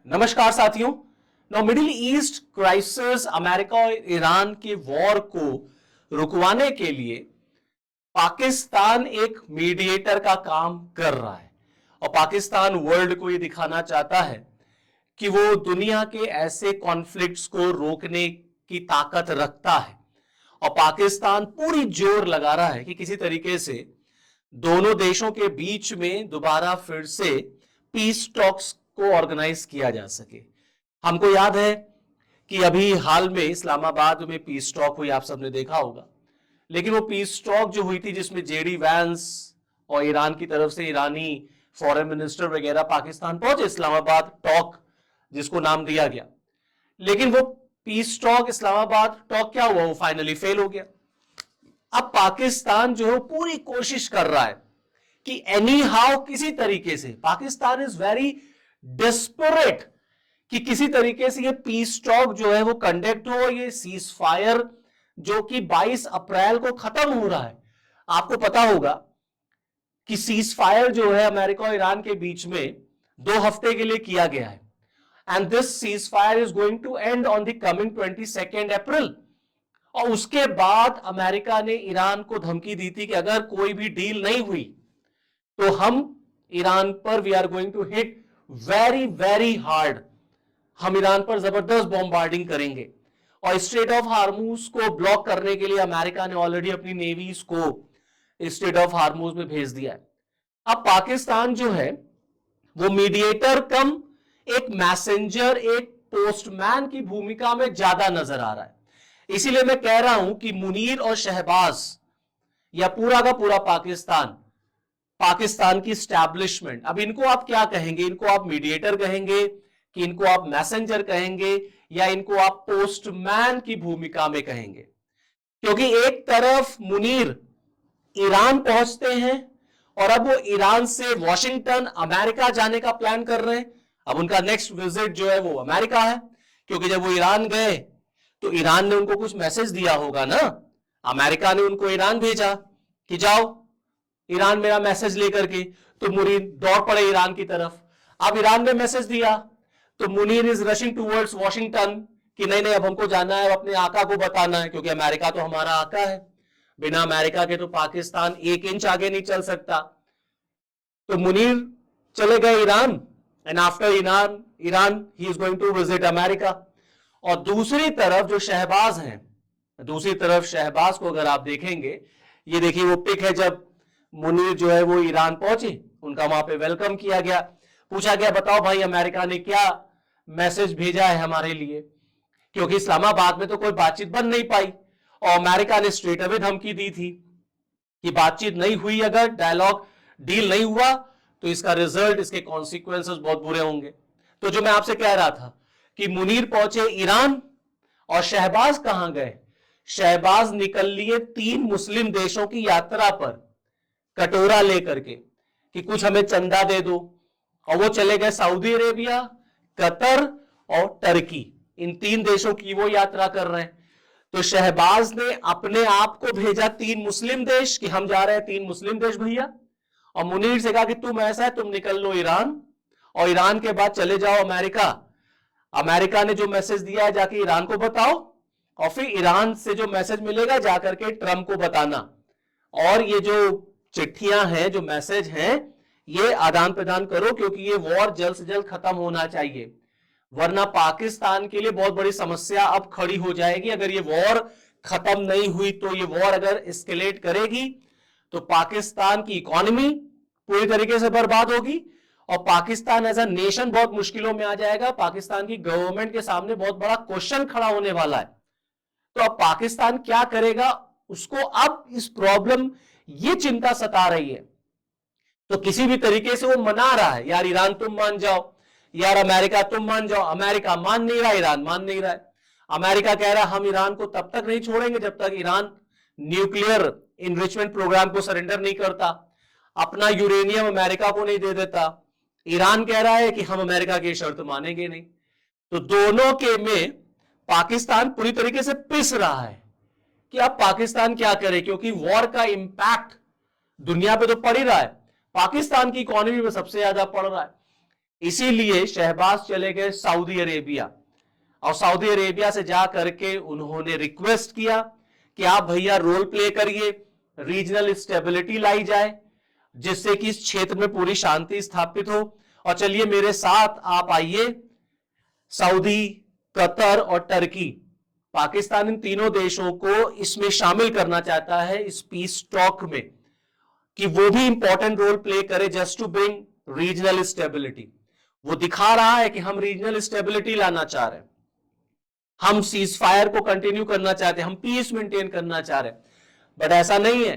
नमस्कार साथियों। Middle east crisis, America और ईरान के वॉर को रुकवाने के लिए पाकिस्तान एक मीडिएटर का काम कर रहा है और पाकिस्तान वर्ल्ड को यह दिखाना चाहता है कि वो दुनिया के ऐसे कॉन्फ्लिक्ट्स को रोकने की ताकत रखता है और पाकिस्तान पूरी जोर लगा रहा है कि किसी तरीके से दोनों देशों के बीच में दोबारा फिर से पीस टॉक्स को ऑर्गेनाइज किया जा सके। हमको याद है कि अभी हाल में इस्लामाबाद में पीस टॉक हुई, आप सबने देखा होगा। लेकिन वो पीस टॉक जो हुई थी जिसमें जेडी वैंस और ईरान की तरफ से ईरानी फॉरेन मिनिस्टर वगैरह पाकिस्तान पहुंचे, इस्लामाबाद टॉक जिसको नाम दिया गया, लेकिन वो पीस टॉक इस्लामाबाद टॉक क्या हुआ, वो फाइनली फेल हो गया। अब पाकिस्तान जो है पूरी कोशिश कर रहा है कि एनी हाउ किसी तरीके से, पाकिस्तान इज वेरी डेस्परेट कि किसी तरीके से ये पीस टॉक जो है वो कंडक्ट हो, ये सीज फायर जो कि 22 अप्रैल को खत्म हो रहा है। आपको पता होगा कि सीज फायर जो है अमेरिका और ईरान के बीच में 2 हफ्ते के लिए किया गया है and this ceasefire is going to end on the coming 22 April. और उसके बाद अमेरिका ने ईरान को धमकी दी थी कि अगर कोई भी डील नहीं हुई तो हम ईरान पर we are going to hit very very hard, हम ईरान पर जबरदस्त बॉम्बार्डिंग करेंगे। और स्ट्रेट ऑफ हार्मूज को ब्लॉक करने के लिए अमेरिका ने ऑलरेडी अपनी नेवीज को स्ट्रेट ऑफ हार्मूज में भेज दिया है। अब पाकिस्तान जो है वो मीडिएटर कम एक मैसेंजर, एक पोस्टमैन की भूमिका में ज्यादा नजर आ रहा है। इसीलिए मैं कह रहा हूं कि मुनीर और शहबाज या पूरा का पूरा पाकिस्तान की स्टैब्लिशमेंट, अब इनको आप क्या कहेंगे? इनको आप मीडिएटर कहेंगे कि इनको आप मैसेंजर कहेंगे या इनको आप पोस्टमैन की भूमिका में कहेंगे? क्योंकि एक तरफ मुनीर ईरान पहुंचते हैं और अब वो ईरान से वॉशिंगटन अमेरिका जाने का प्लान कर रहे हैं। अब उनका नेक्स्ट विजिट जो है वो अमेरिका है, क्योंकि जब वो ईरान गए तो ईरान ने उनको कुछ मैसेज दिया होगा ना, अमेरिका ने उनको ईरान भेजा कि जाओ ईरान मेरा मैसेज लेकर के, तो मुनीर दौड़ पड़े ईरान की तरफ। अब ईरान ने मैसेज दिया तो Munir is rushing towards Washington कि नहीं नहीं अब हमको जाना है, अपने आका को बताना है, क्योंकि अमेरिका तो हमारा आका है, बिना अमेरिका के तो पाकिस्तान 1 इंच आगे नहीं चल सकता। तो मुनीर चले गए Iran and after Iran he is going to visit America. और दूसरी तरफ जो शहबाज हैं, दूसरी तरफ शहबाज को अगर आप देखेंगे, ये देखिए वो पिक है जब मुनीर जो है वो ईरान पहुंचे, उनका वहां पे वेलकम किया गया, पूछा गया बताओ भाई अमेरिका ने क्या मैसेज भेजा है हमारे लिए, क्योंकि इस्लामाबाद में तो कोई बातचीत बन नहीं पाई और अमेरिका ने स्ट्रेट अवे धमकी दी थी कि बातचीत नहीं हुई, अगर डायलॉग डील नहीं हुआ तो इसका रिजल्ट, इसके कॉन्सिक्वेंसेस बहुत बुरे होंगे। तो जो मैं आपसे कह रहा था कि मुनीर पहुंचे ईरान और शहबाज कहां गए? शहबाज निकल लिए 3 मुस्लिम देशों की यात्रा पर कटोरा लेकर के कि कुछ हमें चंदा दे दो, और वो चले गए सऊदी अरेबिया, कतर और टर्की। इन 3 देशों की वो यात्रा कर रहे हैं। तो शहबाज ने अपने आप को भेजा 3 मुस्लिम देश कि हम जा रहे हैं 3 मुस्लिम देश भैया, और मुनीर से कहा कि तुम ऐसा है तुम निकल लो ईरान और ईरान के बाद चले जाओ अमेरिका। अमेरिका ने जो मैसेज दिया है जाके ईरान को बताओ और फिर ईरान से जो मैसेज मिलेगा जाकर के ट्रंप को बताना। और ये जो चिट्ठियां हैं, जो मैसेज हैं, ये आदान प्रदान करो, क्योंकि ये वॉर जल्द से जल्द खत्म होना चाहिए, वरना पाकिस्तान के लिए बहुत बड़ी समस्या अब खड़ी हो जाएगी। अगर ये वॉर खत्म नहीं हुई तो ये वॉर अगर एस्केलेट करेगी तो पाकिस्तान की इकोनॉमी पूरी तरीके से बर्बाद होगी और पाकिस्तान एज अ नेशन बहुत मुश्किलों में आ जाएगा। पाकिस्तान की गवर्नमेंट के सामने बहुत बड़ा क्वेश्चन खड़ा होने वाला है। तो अब पाकिस्तान क्या करेगा, उसको अब इस प्रॉब्लम, ये चिंता सता रही है। तो किसी भी तरीके से वो मना रहा है, यार ईरान तुम मान जाओ, यार अमेरिका तुम मान जाओ। अमेरिका मान नहीं रहा, ईरान मान नहीं रहा है। अमेरिका कह रहा है हम ईरान को तब तक नहीं छोड़ेंगे जब तक ईरान न्यूक्लियर इनरिचमेंट प्रोग्राम को सरेंडर नहीं करता, अपना यूरेनियम अमेरिका को नहीं दे देता। ईरान कह रहा है कि हम अमेरिका की शर्त मानेंगे नहीं। तो दोनों के में पाकिस्तान पूरी तरीके से पिस रहा है कि अब पाकिस्तान क्या करे, क्योंकि वॉर का इंपैक्ट दुनिया पे तो पड़ ही रहा है, पाकिस्तान की इकोनॉमी में सबसे ज्यादा पड़ रहा है। इसीलिए शहबाज चले गए सऊदी अरेबिया, और सऊदी अरेबिया से जा करके उन्होंने रिक्वेस्ट किया कि आप भैया रोल प्ले करिए, रीजनल स्टेबिलिटी लाई जाए, जिससे कि इस क्षेत्र में पूरी शांति स्थापित हो, और चलिए मेरे साथ आप आइए। सऊदी, कतर और टर्की, पाकिस्तान इन तीनों देशों को इसमें शामिल करना चाहता है इस पीस टॉक में, कि वो भी इंपॉर्टेंट रोल प्ले करे just to bring regional stability. वो दिखा रहा है कि हम रीजनल स्टेबिलिटी लाना चाह रहे हैं, हम सीज फायर को कंटिन्यू करना चाहते हैं, हम पीस मेंटेन करना चाह रहे हैं, बट ऐसा नहीं है।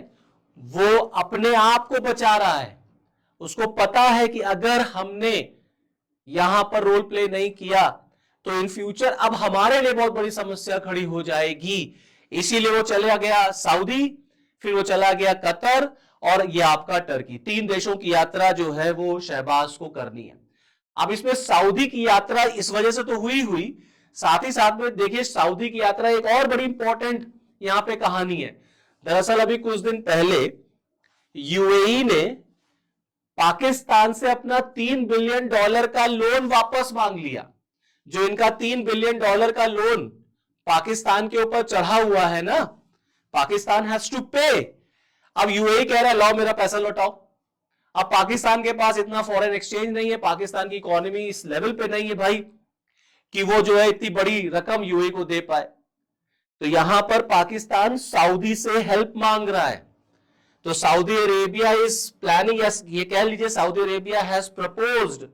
वो अपने आप को बचा रहा है, उसको पता है कि अगर हमने यहां पर रोल प्ले नहीं किया तो इन फ्यूचर अब हमारे लिए बहुत बड़ी समस्या खड़ी हो जाएगी। इसीलिए वो चला गया सऊदी, फिर वो चला गया कतर, और ये आपका टर्की। 3 देशों की यात्रा जो है वो शहबाज को करनी है। अब इसमें सऊदी की यात्रा इस वजह से तो हुई, साथ ही साथ में देखिए सऊदी की यात्रा एक और बड़ी इंपॉर्टेंट यहां पे कहानी है। दरअसल अभी कुछ दिन पहले यूएई ने पाकिस्तान से अपना $3 बिलियन का लोन वापस मांग लिया। जो इनका $3 बिलियन का लोन पाकिस्तान के ऊपर चढ़ा हुआ है ना, पाकिस्तान हैज टू पे। अब यूएई कह रहा है लाओ मेरा पैसा लौटाओ। अब पाकिस्तान के पास इतना फॉरेन एक्सचेंज नहीं है, पाकिस्तान की इकोनॉमी इस लेवल पे नहीं है भाई कि वो जो है इतनी बड़ी रकम यूएई को दे पाए। तो यहां पर पाकिस्तान सऊदी से हेल्प मांग रहा है। तो सऊदी अरेबिया इज प्लानिंग, ये कह लीजिए Saudi Arabia has proposed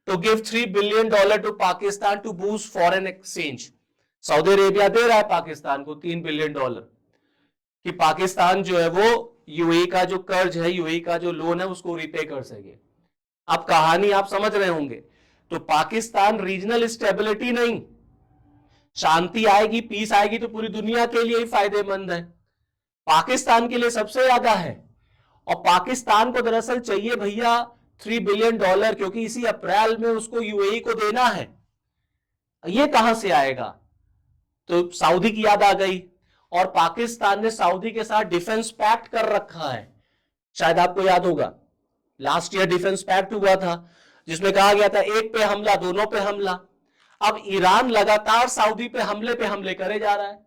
to give $3 billion to Pakistan to boost foreign exchange. Saudi Arabia दे रहा है पाकिस्तान को $3 बिलियन कि पाकिस्तान जो है वो यूएई का जो कर्ज है, यूएई का जो लोन है उसको रिपे कर सके। अब कहानी आप समझ रहे होंगे। तो पाकिस्तान रीजनल स्टेबिलिटी नहीं, शांति आएगी, पीस आएगी तो पूरी दुनिया के लिए ही फायदेमंद है, पाकिस्तान के लिए सबसे ज्यादा है। और पाकिस्तान को दरअसल चाहिए भैया $3 बिलियन, क्योंकि इसी अप्रैल में उसको यूएई को देना है। ये कहां से आएगा? तो सऊदी की याद आ गई, और पाकिस्तान ने सऊदी के साथ डिफेंस पैक्ट कर रखा है। शायद आपको याद होगा लास्ट ईयर डिफेंस पैक्ट हुआ था जिसमें कहा गया था एक पे हमला, दोनों पे हमला। अब ईरान लगातार सऊदी पे हमले करे जा रहा है,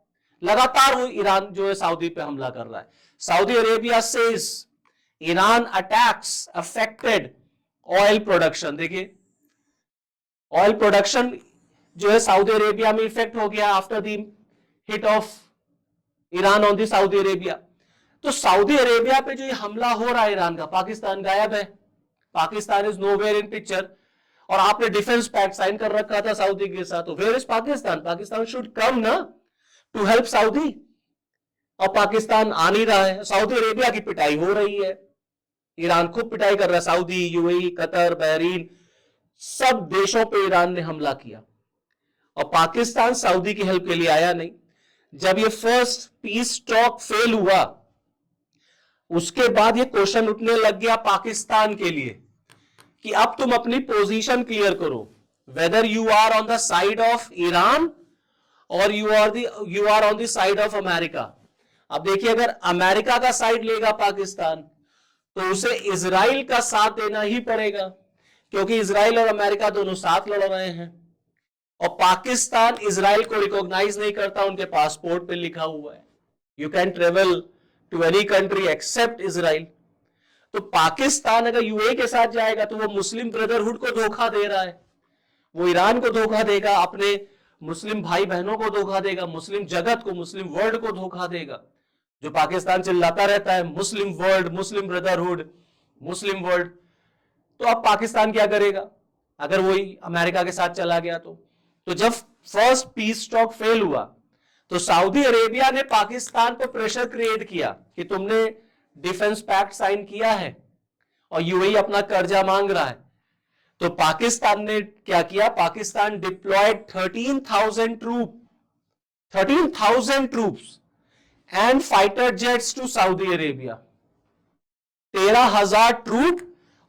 लगातार वो ईरान जो है सऊदी पे हमला कर रहा है। Saudi Arabia says Iran attacks affected oil production. देखिए ऑयल प्रोडक्शन जो है सऊदी अरेबिया में इफेक्ट हो गया after the hit of Iran on the Saudi Arabia. तो सऊदी अरेबिया पे जो ये हमला हो रहा है ईरान का, पाकिस्तान गायब है, Pakistan is nowhere in picture. और आपने डिफेंस पैक्ट साइन कर रखा था सऊदी के साथ, तो where is Pakistan? Pakistan should come ना टू हेल्प सऊदी, और पाकिस्तान आ नहीं रहा है। सऊदी अरेबिया की पिटाई हो रही है, ईरान खूब पिटाई कर रहा है, सऊदी, यूएई, कतर, बहरीन, सब देशों पे ईरान ने हमला किया, और पाकिस्तान सऊदी की हेल्प के लिए आया नहीं। जब ये फर्स्ट पीस टॉक फेल हुआ उसके बाद ये क्वेश्चन उठने लग गया पाकिस्तान के लिए कि अब तुम अपनी पोजीशन क्लियर करो, whether you are on the side of Iran और you are on the side of America. अब देखिए अगर अमेरिका का साइड लेगा पाकिस्तान तो उसे इजराइल का साथ देना ही पड़ेगा, क्योंकि इजराइल और अमेरिका दोनों साथ लड़ रहे हैं, और पाकिस्तान इजराइल को रिकॉग्नाइज नहीं करता, उनके पासपोर्ट पे लिखा हुआ है you can travel to any country except Israel. तो पाकिस्तान अगर यूएई के साथ जाएगा तो वो मुस्लिम ब्रदरहुड को धोखा दे रहा है, वो ईरान को धोखा देगा, अपने मुस्लिम भाई बहनों को धोखा देगा, मुस्लिम जगत को, मुस्लिम वर्ल्ड को धोखा देगा। जो पाकिस्तान चिल्लाता रहता है मुस्लिम वर्ल्ड, मुस्लिम ब्रदरहुड, मुस्लिम वर्ल्ड, तो अब पाकिस्तान क्या करेगा अगर वही अमेरिका के साथ चला गया? तो जब फर्स्ट पीस टॉक फेल हुआ तो सऊदी अरेबिया ने पाकिस्तान पर प्रेशर क्रिएट किया कि तुमने डिफेंस पैक्ट साइन किया है और यूएई अपना कर्जा मांग रहा है। तो पाकिस्तान ने क्या किया? Pakistan deployed 13,000 troops and fighter jets to Saudi Arabia. 13,000 troop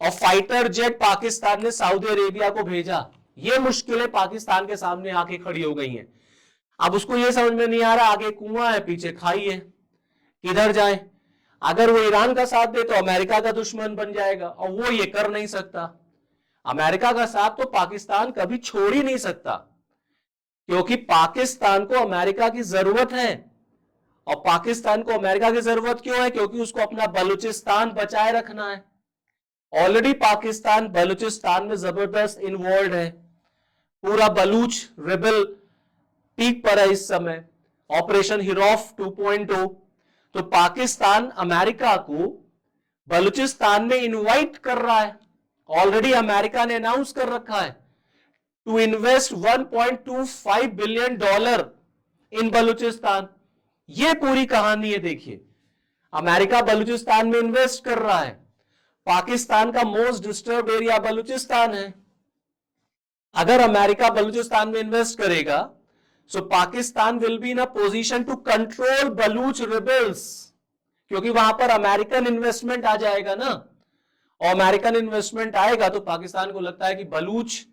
और फाइटर जेट पाकिस्तान ने सऊदी अरेबिया को भेजा। ये मुश्किलें पाकिस्तान के सामने आके खड़ी हो गई हैं। अब उसको ये समझ में नहीं आ रहा आगे कुआं है पीछे खाई है, किधर जाए। अगर वो ईरान का साथ दे तो अमेरिका का दुश्मन बन जाएगा और वो ये कर नहीं सकता। अमेरिका का साथ तो पाकिस्तान कभी छोड़ ही नहीं सकता, क्योंकि पाकिस्तान को अमेरिका की जरूरत है। और पाकिस्तान को अमेरिका की जरूरत क्यों है? क्योंकि उसको अपना बलूचिस्तान बचाए रखना है। ऑलरेडी पाकिस्तान बलूचिस्तान में जबरदस्त इन्वॉल्व है। पूरा बलूच रेबल पीक पर है इस समय, ऑपरेशन हिरॉफ 2.0। तो पाकिस्तान अमेरिका को बलूचिस्तान में इनवाइट कर रहा है। ऑलरेडी अमेरिका ने अनाउंस कर रखा है to invest $1.25 billion in Balochistan. ये पूरी कहानी है। देखिए, अमेरिका बलूचिस्तान में इन्वेस्ट कर रहा है। पाकिस्तान का मोस्ट डिस्टर्ब एरिया बलूचिस्तान है। अगर अमेरिका बलूचिस्तान में इन्वेस्ट करेगा, so Pakistan will be in a position to control Baloch rebels, क्योंकि वहां पर अमेरिकन इन्वेस्टमेंट आ जाएगा ना। और अमेरिकन इन्वेस्टमेंट आएगा तो पाकिस्तान को लगता है कि बलूच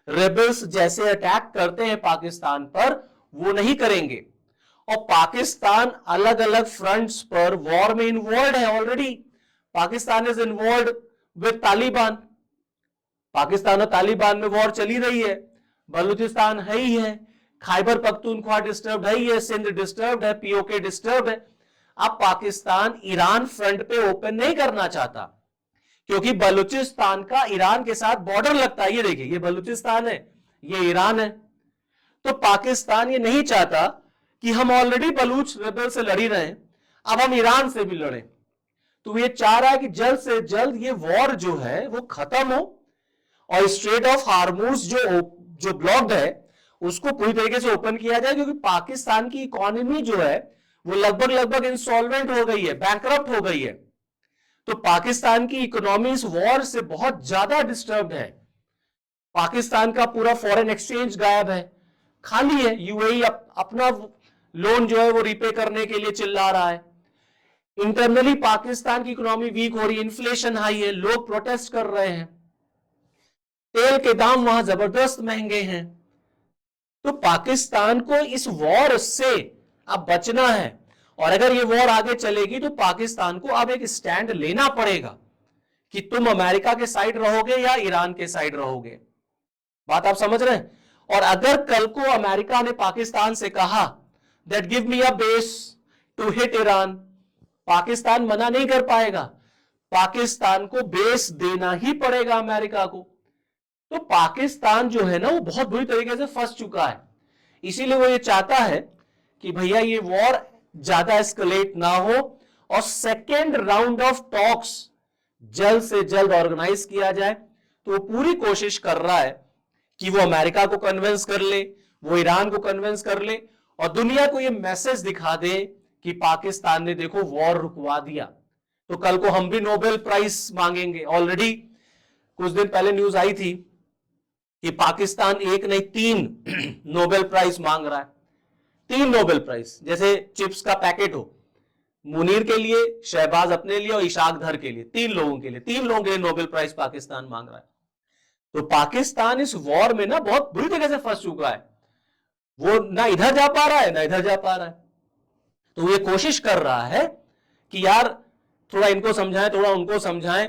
रेबल्स जैसे अटैक करते हैं पाकिस्तान पर, वो नहीं करेंगे। और पाकिस्तान अलग अलग फ्रंट्स पर वॉर में इन्वॉल्व है already. Pakistan is involve with Taliban. Pakistan और तालिबान में वॉर चली रही है। बलूचिस्तान है ही है, खैबर पख्तूनख्वा डिस्टर्ब है ही है, सिंध डिस्टर्ब है, पीओके डिस्टर्ब है। अब पाकिस्तान ईरान फ्रंट पे ओपन नहीं करना चाहता, क्योंकि बलूचिस्तान का ईरान के साथ बॉर्डर लगता है। ये देखिए, ये बलूचिस्तान है, ये ईरान है। तो पाकिस्तान ये नहीं चाहता कि हम ऑलरेडी बलूच रेबल से लड़ी रहे हैं, अब हम ईरान से भी लड़ें। तो ये चाह रहा है कि जल्द से जल्द ये वॉर जो है वो खत्म हो और स्ट्रेट ऑफ हार्मूज जो ब्लॉक्ड है उसको पूरी तरीके से ओपन किया जाए, क्योंकि पाकिस्तान की इकोनॉमी जो है वो लगभग इंसॉल्वेंट हो गई है, बैंकरप्ट हो गई है। तो पाकिस्तान की इकोनॉमी इस वॉर से बहुत ज्यादा डिस्टर्ब्ड है। पाकिस्तान का पूरा फॉरेन एक्सचेंज गायब है, खाली है। यूएई अपना लोन जो है वो रीपे करने के लिए चिल्ला रहा है। इंटरनली पाकिस्तान की इकोनॉमी वीक हो रही है, इन्फ्लेशन हाई है, लोग प्रोटेस्ट कर रहे हैं, तेल के दाम वहां जबरदस्त महंगे हैं। तो पाकिस्तान को इस वॉर से अब बचना है, और अगर ये वॉर आगे चलेगी तो पाकिस्तान को अब एक स्टैंड लेना पड़ेगा कि तुम अमेरिका के साइड रहोगे या ईरान के साइड रहोगे। बात आप समझ रहे हैं? और अगर कल को अमेरिका ने पाकिस्तान से कहा that give me a base to hit Iran, Pakistan मना नहीं कर पाएगा, पाकिस्तान को बेस देना ही पड़ेगा अमेरिका को। तो पाकिस्तान जो है ना वो बहुत बुरी तरीके से फंस चुका है। इसीलिए वो ये चाहता है कि भैया ये वॉर ज्यादा एस्केलेट ना हो और सेकेंड राउंड ऑफ टॉक्स जल्द से जल्द ऑर्गेनाइज किया जाए। तो वो पूरी कोशिश कर रहा है कि वो अमेरिका को कन्विंस कर ले, वो ईरान को कन्विंस कर ले और दुनिया को ये मैसेज दिखा दे कि पाकिस्तान ने देखो वॉर रुकवा दिया, तो कल को हम भी नोबेल प्राइज मांगेंगे। ऑलरेडी कुछ दिन पहले न्यूज आई थी कि पाकिस्तान एक नहीं 3 नोबेल प्राइज मांग रहा है। 3 नोबेल प्राइज, जैसे चिप्स का पैकेट हो, मुनीर के लिए, शहबाज अपने लिए और इशाक धर के लिए, 3 लोगों के लिए नोबेल प्राइज पाकिस्तान मांग रहा है। तो पाकिस्तान इस वॉर में ना बहुत बुरी तरह से फंस चुका है। वो ना इधर जा पा रहा है ना इधर जा पा रहा है। तो ये कोशिश कर रहा है कि यार थोड़ा इनको समझाएं, थोड़ा उनको समझाएं।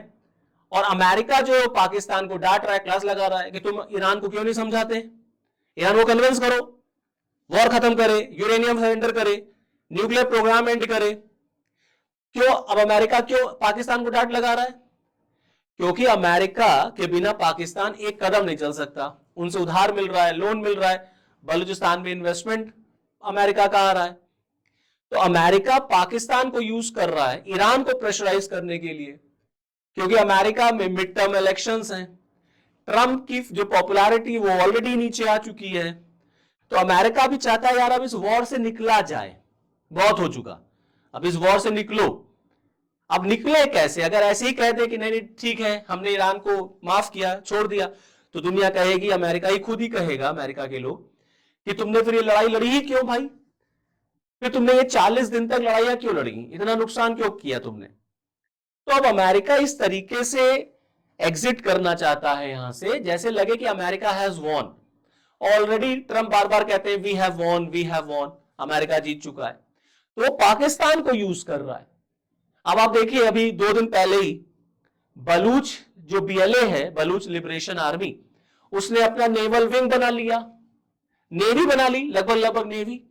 और अमेरिका जो पाकिस्तान को डांट रहा है, क्लास लगा रहा है कि तुम ईरान को क्यों नहीं समझाते, ईरान को कन्विंस करो, वॉर खत्म करे, यूरेनियम सरेंडर करे, न्यूक्लियर प्रोग्राम एंड करे। क्यों अब अमेरिका क्यों पाकिस्तान को डांट लगा रहा है? क्योंकि अमेरिका के बिना पाकिस्तान एक कदम नहीं चल सकता। उनसे उधार मिल रहा है, लोन मिल रहा है, बलूचिस्तान में इन्वेस्टमेंट अमेरिका का आ रहा है। तो अमेरिका पाकिस्तान को यूज कर रहा है ईरान को प्रेशराइज करने के लिए, क्योंकि अमेरिका में मिड टर्म इलेक्शंस हैं। ट्रंप की जो पॉपुलैरिटी वो ऑलरेडी नीचे आ चुकी है। तो अमेरिका भी चाहता है यार अब इस वॉर से निकला जाए, बहुत हो चुका, अब इस वॉर से निकलो। अब निकले कैसे? अगर ऐसे ही कह दे कि नहीं ठीक है हमने ईरान को माफ किया, छोड़ दिया, तो दुनिया कहेगी, अमेरिका ही खुद ही कहेगा, अमेरिका के लोग, कि तुमने फिर ये लड़ाई लड़ी ही क्यों भाई? फिर तुमने ये 40 दिन तक लड़ाइयां क्यों लड़ी, इतना नुकसान क्यों किया तुमने? तो अब अमेरिका इस तरीके से एग्जिट करना चाहता है यहां से, जैसे लगे कि America has won. Already Trump बार बार कहते हैं we have won, we have won, America जीत चुका है। तो वो पाकिस्तान को यूज कर रहा है। अब आप देखिए, अभी 2 दिन पहले ही बलूच जो BLA है, बलूच लिबरेशन आर्मी, उसने अपना नेवल विंग बना लिया, नेवी बना ली, लगभग नेवी,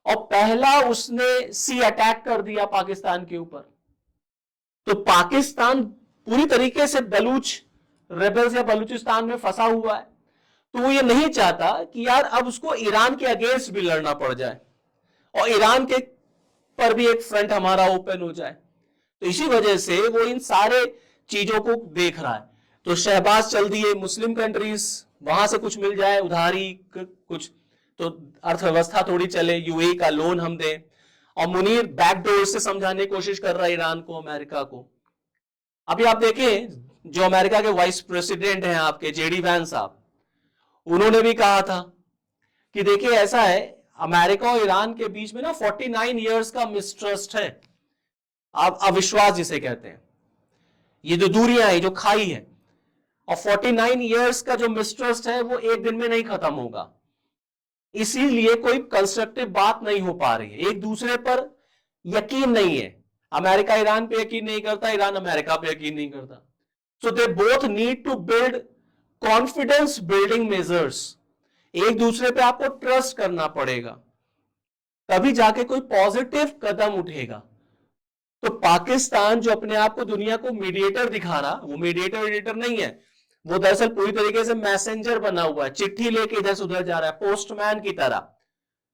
और पहला उसने सी अटैक कर दिया पाकिस्तान के ऊपर। तो पाकिस्तान पूरी तरीके से बलूच रेबल्स या बलूचिस्तान में फंसा हुआ है। तो वो ये नहीं चाहता कि यार अब उसको ईरान के अगेंस्ट भी लड़ना पड़ जाए और ईरान के पर भी एक फ्रंट हमारा ओपन हो जाए। तो इसी वजह से वो इन सारे चीजों को देख रहा है। तो शहबाज चल दिए मुस्लिम कंट्रीज, वहां से कुछ मिल जाए उधारी कुछ, तो अर्थव्यवस्था थोड़ी चले, यूएई का लोन हम दें। और मुनीर बैकडोर से समझाने की कोशिश कर रहा है ईरान को, अमेरिका को। अभी आप देखें जो अमेरिका के वाइस प्रेसिडेंट हैं आपके जेडी वैंस साहब, उन्होंने भी कहा था कि देखिए ऐसा है, अमेरिका और ईरान के बीच में ना 49 इयर्स का मिसट्रस्ट है, आप अविश्वास जिसे कहते हैं, ये जो दूरियां है, जो खाई है, और 49 इयर्स का जो मिसट्रस्ट है वो एक दिन में नहीं खत्म होगा। इसीलिए कोई कंस्ट्रक्टिव बात नहीं हो पा रही है, एक दूसरे पर यकीन नहीं है। अमेरिका ईरान पे यकीन नहीं करता, ईरान अमेरिका पे यकीन नहीं करता। So they both need to build confidence building measures. एक दूसरे पे आपको ट्रस्ट करना पड़ेगा, तभी जाके कोई पॉजिटिव कदम उठेगा। तो पाकिस्तान जो अपने आप को दुनिया को मीडिएटर दिखा रहा, वो मीडिएटर नहीं है, वो दरअसल पूरी तरीके से मैसेंजर बना हुआ है, चिट्ठी लेके इधर से उधर जा रहा है, पोस्टमैन की तरह।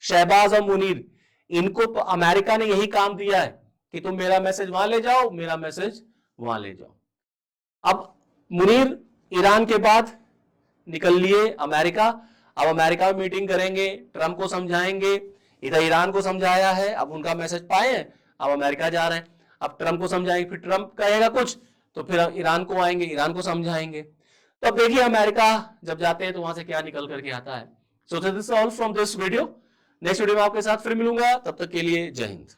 शहबाज और मुनीर, इनको अमेरिका ने यही काम दिया है कि तुम मेरा मैसेज वहां ले जाओ, मेरा मैसेज वहां ले जाओ। अब मुनीर ईरान के बाद निकल लिए अमेरिका, अब अमेरिका में मीटिंग करेंगे, ट्रंप को समझाएंगे, इधर ईरान को समझाया है, अब उनका मैसेज पाए हैं, अब अमेरिका जा रहे हैं, अब ट्रंप को समझाएंगे, फिर ट्रंप कहेगा कुछ तो फिर ईरान को आएंगे, ईरान को समझाएंगे। तो अब देखिए अमेरिका जब जाते हैं तो वहां से क्या निकल करके आता है। So this is all from this video. Next video में आपके साथ फिर मिलूंगा, तब तक के लिए जय हिंद।